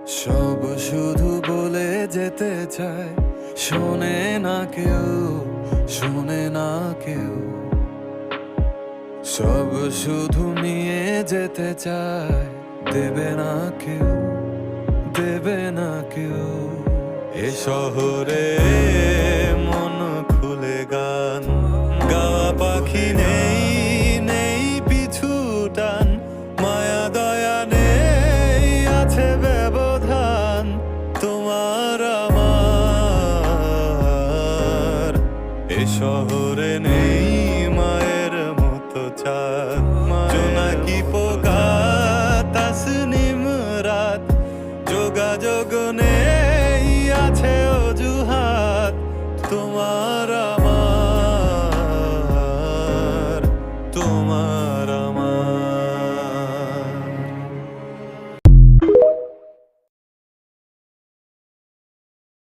সব শুধু বলে যেতে চায়, শোনে না কেউ, শোনে না কেউ। সব শুধু নিয়ে যেতে চায়, দেবে না কেউ, দেবে না কেউ। এ শহরে মন খুলে গান গাওয়া পাখি নেই, নেই পিছু টান, মায়া দয়া নেই, আছে ব্যবধান তোমার আমার। এ শহরে নেই মায়ের মতো চাঁদ, জোনাকি পোকা, তাসনিম রাত, যোগাযোগ নেই।